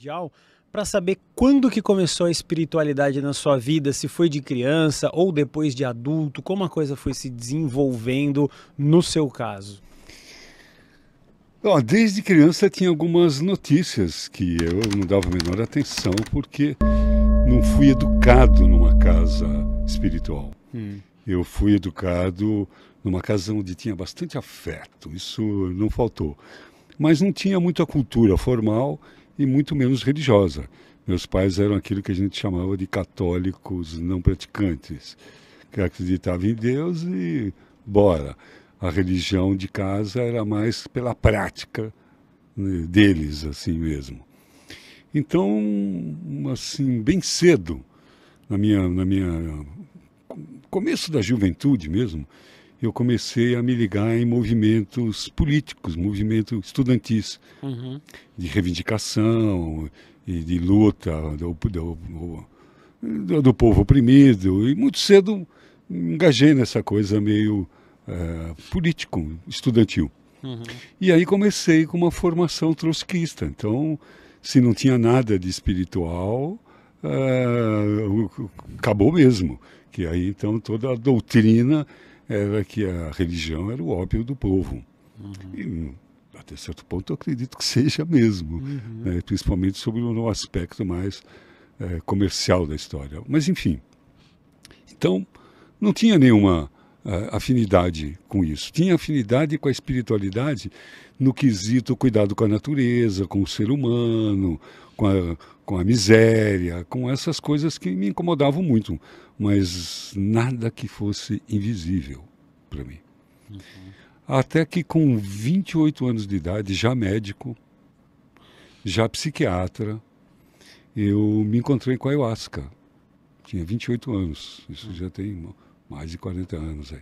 primordial para saber quando que começou a espiritualidade na sua vida, se foi de criança ou depois de adulto, como a coisa foi se desenvolvendo no seu caso. Desde criança tinha algumas notícias que eu não dava a menor atenção porque não fui educado numa casa espiritual. Eu fui educado numa casa onde tinha bastante afeto, isso não faltou. Mas não tinha muita cultura formal e muito menos religiosa. Meus pais eram aquilo que a gente chamava de católicos não praticantes, que acreditavam em Deus e bora. A religião de casa era mais pela prática, né, deles, assim mesmo. Então, assim, bem cedo, na minha começo da juventude mesmo, eu comecei a me ligar em movimentos políticos, movimentos estudantis, de reivindicação e de luta do povo oprimido. E muito cedo engajei nessa coisa meio político, estudantil. E aí comecei com uma formação trotskista. Então, se não tinha nada de espiritual, acabou mesmo. Que aí, então, toda a doutrina era que a religião era o ópio do povo. E, até certo ponto, eu acredito que seja mesmo, né? Principalmente sobre o aspecto mais comercial da história. Mas, enfim. Então, não tinha nenhuma afinidade com isso. Tinha afinidade com a espiritualidade no quesito cuidado com a natureza, com o ser humano, com a miséria, com essas coisas que me incomodavam muito, mas nada que fosse invisível para mim. Até que com 28 anos de idade, já médico, já psiquiatra, eu me encontrei com a ayahuasca. Tinha 28 anos, isso já tem mais de 40 anos aí.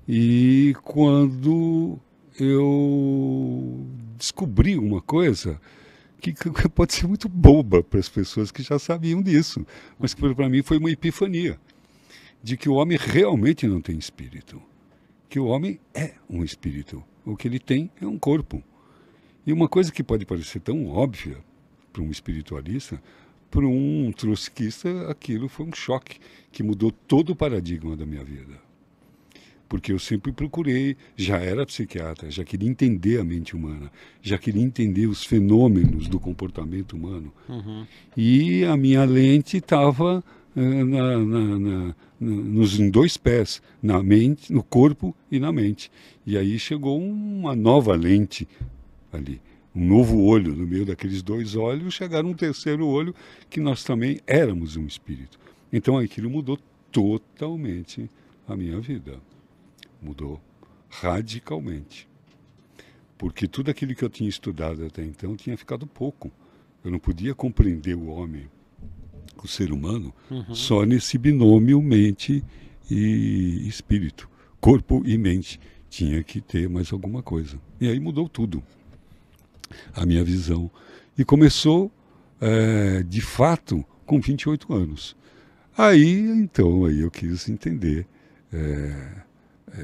E quando eu descobri uma coisa que pode ser muito boba para as pessoas que já sabiam disso, mas que para mim foi uma epifania, de que o homem realmente não tem espírito, que o homem é um espírito, o que ele tem é um corpo. E uma coisa que pode parecer tão óbvia para um espiritualista, para um trotskista, aquilo foi um choque que mudou todo o paradigma da minha vida. Porque eu sempre procurei, já era psiquiatra, já queria entender a mente humana, já queria entender os fenômenos do comportamento humano. E a minha lente estava em dois pés, na mente, no corpo e na mente. E aí chegou uma nova lente ali. Um novo olho, no meio daqueles dois olhos, chegaram um terceiro olho, que nós também éramos um espírito. Então aquilo mudou totalmente a minha vida. Mudou radicalmente. Porque tudo aquilo que eu tinha estudado até então tinha ficado pouco. Eu não podia compreender o homem, o ser humano, só nesse binômio mente e espírito. Corpo e mente. Tinha que ter mais alguma coisa. E aí mudou tudo. A minha visão. E começou, de fato, com 28 anos. Aí eu quis entender,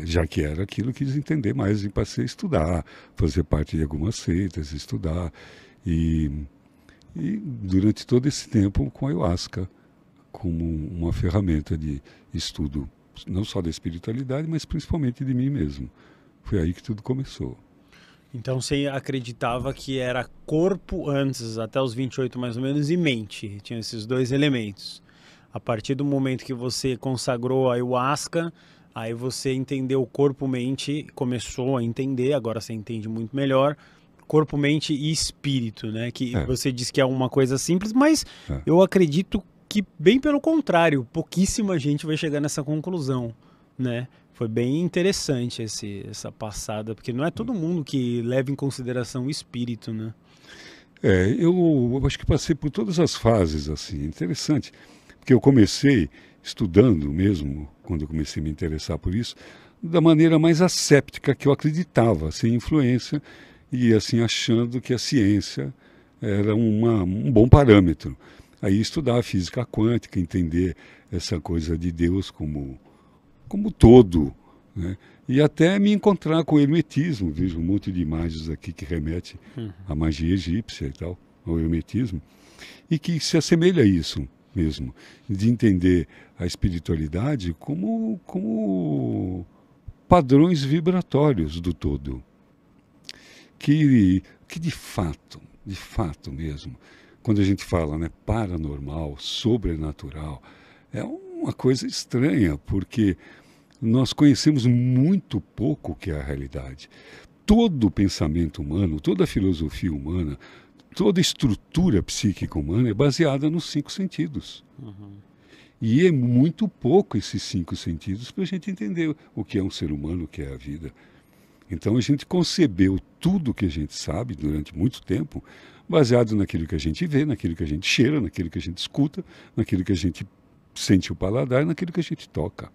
já que era aquilo, quis entender mais e passei a estudar, fazer parte de algumas seitas, estudar. E durante todo esse tempo com a ayahuasca, como uma ferramenta de estudo, não só da espiritualidade, mas principalmente de mim mesmo. Foi aí que tudo começou. Então você acreditava que era corpo antes, até os 28 mais ou menos, e mente. Tinha esses dois elementos. A partir do momento que você consagrou a ayahuasca, aí você entendeu corpo-mente, começou a entender, agora você entende muito melhor, corpo, mente e espírito, né? Que você diz que é uma coisa simples, mas eu acredito que bem pelo contrário, pouquíssima gente vai chegar nessa conclusão, né? Foi bem interessante essa passada, porque não é todo mundo que leva em consideração o espírito, né? Eu acho que passei por todas as fases, assim, interessante, porque eu comecei estudando mesmo, quando eu comecei a me interessar por isso, da maneira mais asséptica que eu acreditava, sem influência, e assim achando que a ciência era um bom parâmetro. Aí estudar física quântica, entender essa coisa de Deus como todo, né? E até me encontrar com o hermetismo, vejo um monte de imagens aqui que remete à magia egípcia e tal. ao hermetismo, e que se assemelha a isso mesmo, de entender a espiritualidade como padrões vibratórios do todo. Que de fato mesmo, quando a gente fala, né, paranormal, sobrenatural, é uma coisa estranha, porque nós conhecemos muito pouco o que é a realidade. Todo o pensamento humano, toda a filosofia humana, toda a estrutura psíquica humana é baseada nos 5 sentidos. Uhum. E é muito pouco esses 5 sentidos para a gente entender o que é um ser humano, o que é a vida. Então a gente concebeu tudo o que a gente sabe durante muito tempo, baseado naquilo que a gente vê, naquilo que a gente cheira, naquilo que a gente escuta, naquilo que a gente sente o paladar, naquilo que a gente toca.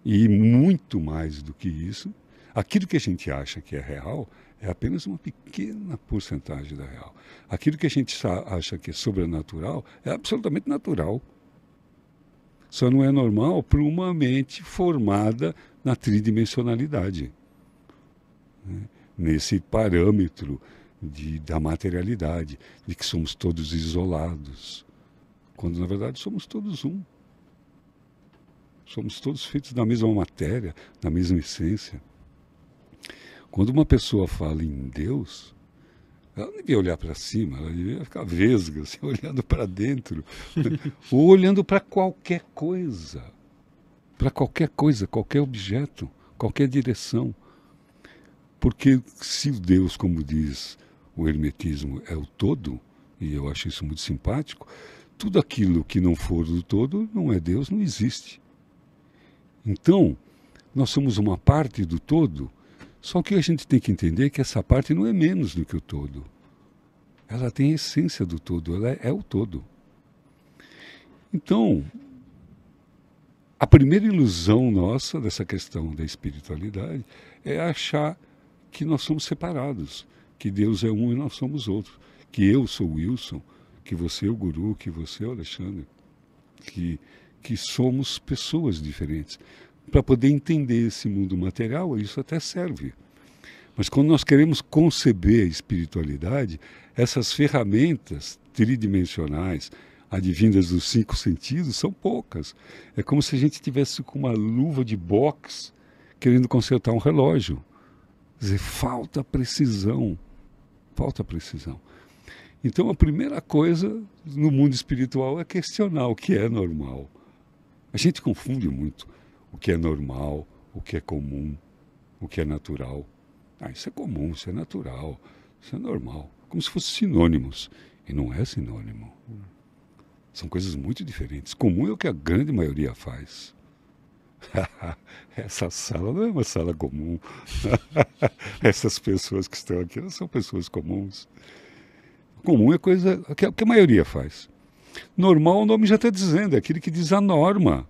E muito mais do que isso, aquilo que a gente acha que é real é apenas uma pequena porcentagem da real. Aquilo que a gente acha que é sobrenatural é absolutamente natural. Só não é normal para uma mente formada na tridimensionalidade, né? Nesse parâmetro da materialidade, de que somos todos isolados, quando na verdade somos todos um. Somos todos feitos da mesma matéria, da mesma essência. Quando uma pessoa fala em Deus, ela não devia olhar para cima, ela devia ficar vesga, assim, olhando para dentro, ou olhando para qualquer coisa, qualquer objeto, qualquer direção. Porque se o Deus, como diz o hermetismo, é o todo, e eu acho isso muito simpático, tudo aquilo que não for do todo não é Deus, não existe. Então, nós somos uma parte do todo, só que a gente tem que entender que essa parte não é menos do que o todo. Ela tem a essência do todo, ela é o todo. Então, a primeira ilusão nossa dessa questão da espiritualidade é achar que nós somos separados, que Deus é um e nós somos outro, que eu sou o Wilson, que você é o Guru, que você é o Alexandre, que somos pessoas diferentes. Para poder entender esse mundo material, isso até serve. Mas quando nós queremos conceber a espiritualidade, essas ferramentas tridimensionais, advindas dos 5 sentidos, são poucas. É como se a gente tivesse com uma luva de boxe querendo consertar um relógio. Quer dizer, falta precisão. Falta precisão. Então a primeira coisa no mundo espiritual é questionar o que é normal. A gente confunde muito o que é normal, o que é comum, o que é natural. Isso é comum, isso é natural, isso é normal. Como se fossem sinônimos. E não é sinônimo. São coisas muito diferentes. Comum é o que a grande maioria faz. Essa sala não é uma sala comum. Essas pessoas que estão aqui não são pessoas comuns. Comum é coisa que a maioria faz. Normal, o nome já está dizendo, é aquele que diz a norma.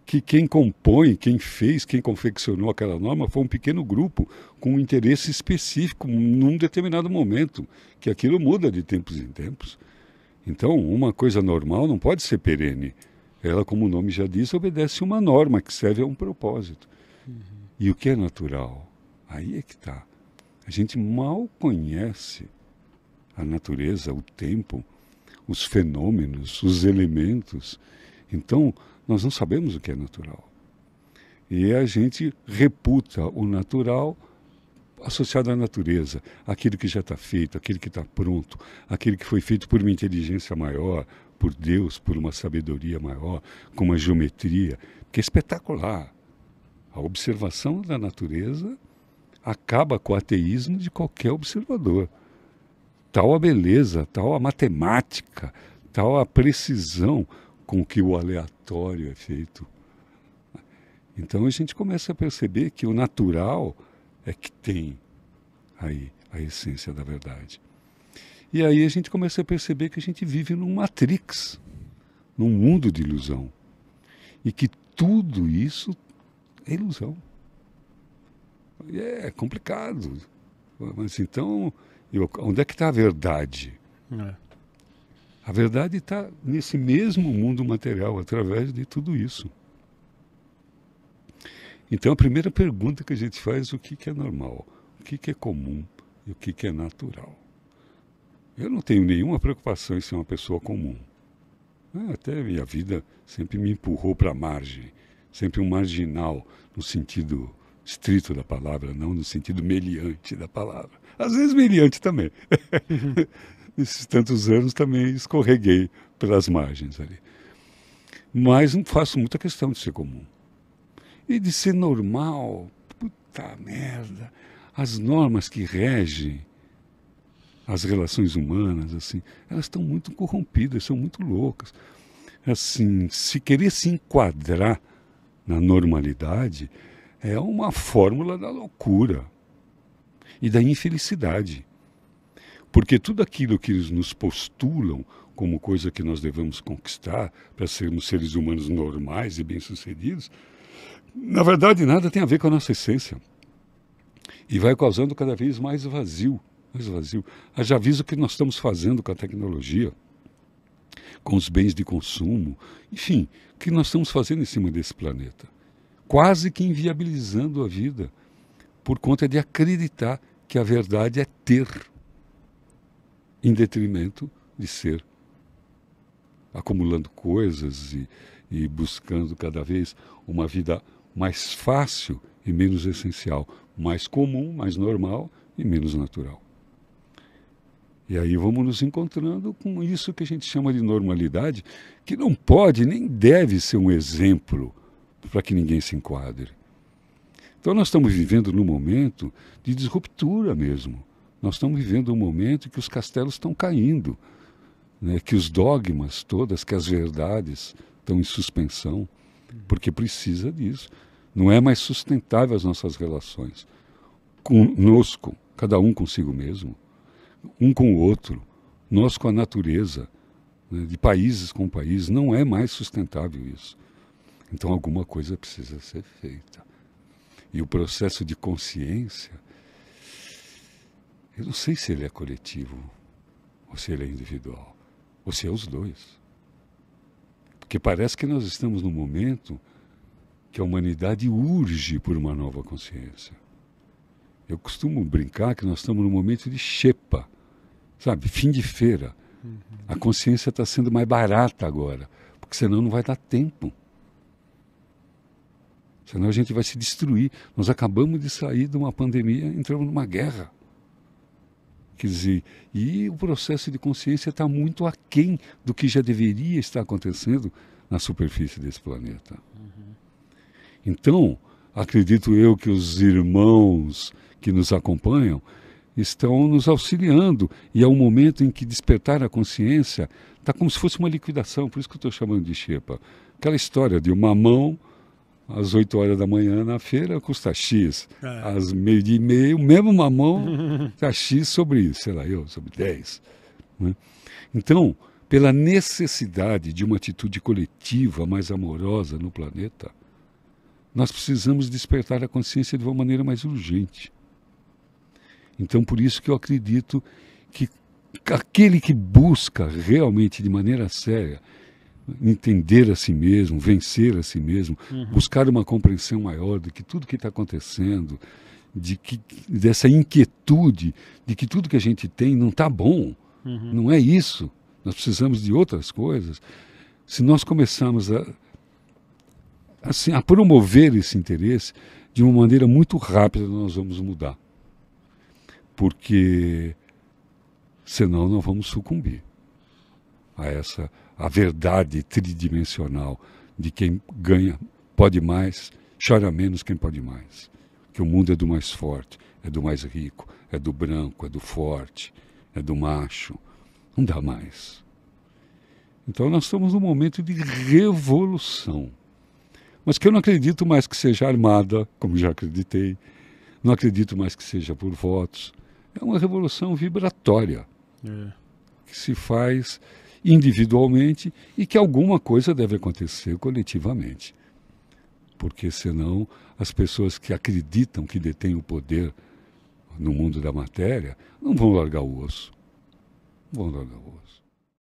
Que quem compõe, quem fez, quem confeccionou aquela norma foi um pequeno grupo com um interesse específico num determinado momento, que aquilo muda de tempos em tempos. Então, uma coisa normal não pode ser perene. Ela, como o nome já diz, obedece uma norma que serve a um propósito. E o que é natural? Aí é que está. A gente mal conhece a natureza, o tempo, os fenômenos, os elementos. Então, nós não sabemos o que é natural. E a gente reputa o natural associado à natureza, aquilo que já está feito, aquilo que está pronto, aquilo que foi feito por uma inteligência maior, por Deus, por uma sabedoria maior, com uma geometria, que é espetacular. A observação da natureza acaba com o ateísmo de qualquer observador. Tal a beleza, tal a matemática, tal a precisão com que o aleatório é feito. Então a gente começa a perceber que o natural é que tem aí a essência da verdade. E aí a gente começa a perceber que a gente vive num matrix, num mundo de ilusão. E que tudo isso é ilusão. E é complicado. Mas então, onde é que está a verdade? A verdade está nesse mesmo mundo material, através de tudo isso. Então a primeira pergunta que a gente faz é o que é normal, o que é comum e o que é natural. Eu não tenho nenhuma preocupação em ser uma pessoa comum. Até minha vida sempre me empurrou para a margem, sempre um marginal, no sentido estrito da palavra, não no sentido meliante da palavra. Às vezes meliante também. Nesses tantos anos também escorreguei pelas margens ali. Mas não faço muita questão de ser comum. E de ser normal, puta merda. As normas que regem as relações humanas, assim, elas estão muito corrompidas, são muito loucas. Assim, se querer se enquadrar na normalidade é uma fórmula da loucura e da infelicidade. Porque tudo aquilo que eles nos postulam como coisa que nós devemos conquistar para sermos seres humanos normais e bem-sucedidos, na verdade nada tem a ver com a nossa essência. E vai causando cada vez mais vazio. Mais vazio. Já aviso o que nós estamos fazendo com a tecnologia, com os bens de consumo, enfim, o que nós estamos fazendo em cima desse planeta. Quase que inviabilizando a vida, por conta de acreditar que a verdade é ter, em detrimento de ser. Acumulando coisas e buscando cada vez uma vida mais fácil e menos essencial, mais comum, mais normal e menos natural. E aí vamos nos encontrando com isso que a gente chama de normalidade, que não pode nem deve ser um exemplo para que ninguém se enquadre. Então nós estamos vivendo num momento de disruptura mesmo. Nós estamos vivendo um momento em que os castelos estão caindo, né? Que os dogmas todas, que as verdades estão em suspensão, porque precisa disso. Não é mais sustentável as nossas relações conosco, cada um consigo mesmo, um com o outro, nós com a natureza, né, de países com países, não é mais sustentável isso. Então alguma coisa precisa ser feita. E o processo de consciência, eu não sei se ele é coletivo, ou se ele é individual, ou se é os dois. Porque parece que nós estamos num momento que a humanidade urge por uma nova consciência. Eu costumo brincar que nós estamos num momento de xepa, sabe, fim de feira. A consciência está sendo mais barata agora, porque senão não vai dar tempo. Senão a gente vai se destruir. Nós acabamos de sair de uma pandemia, entramos numa guerra. Quer dizer, e o processo de consciência está muito aquém do que já deveria estar acontecendo na superfície desse planeta. Então, acredito eu que os irmãos que nos acompanham estão nos auxiliando. E é um momento em que despertar a consciência está como se fosse uma liquidação, por isso que eu estou chamando de xepa. Aquela história de uma mão às 8 horas da manhã na feira custa X, às meio-dia e meio, mesmo mamão, está X sobre, sei lá eu, sobre 10. Né? Então, pela necessidade de uma atitude coletiva mais amorosa no planeta, nós precisamos despertar a consciência de uma maneira mais urgente. Então, por isso que eu acredito que aquele que busca realmente de maneira séria entender a si mesmo, vencer a si mesmo, buscar uma compreensão maior de que tudo que está acontecendo, dessa inquietude de que tudo que a gente tem não está bom, não é isso, nós precisamos de outras coisas. Se nós começarmos a promover esse interesse, de uma maneira muito rápida nós vamos mudar. Porque senão nós vamos sucumbir a verdade tridimensional de quem ganha pode mais, chora menos quem pode mais. Que o mundo é do mais forte, é do mais rico, é do branco, é do forte, é do macho. Não dá mais. Então nós estamos num momento de revolução. Mas que eu não acredito mais que seja armada, como já acreditei. Não acredito mais que seja por votos. É uma revolução vibratória que se faz individualmente e que alguma coisa deve acontecer coletivamente. Porque senão as pessoas que acreditam que detêm o poder no mundo da matéria não vão largar o osso. Não vão largar o osso.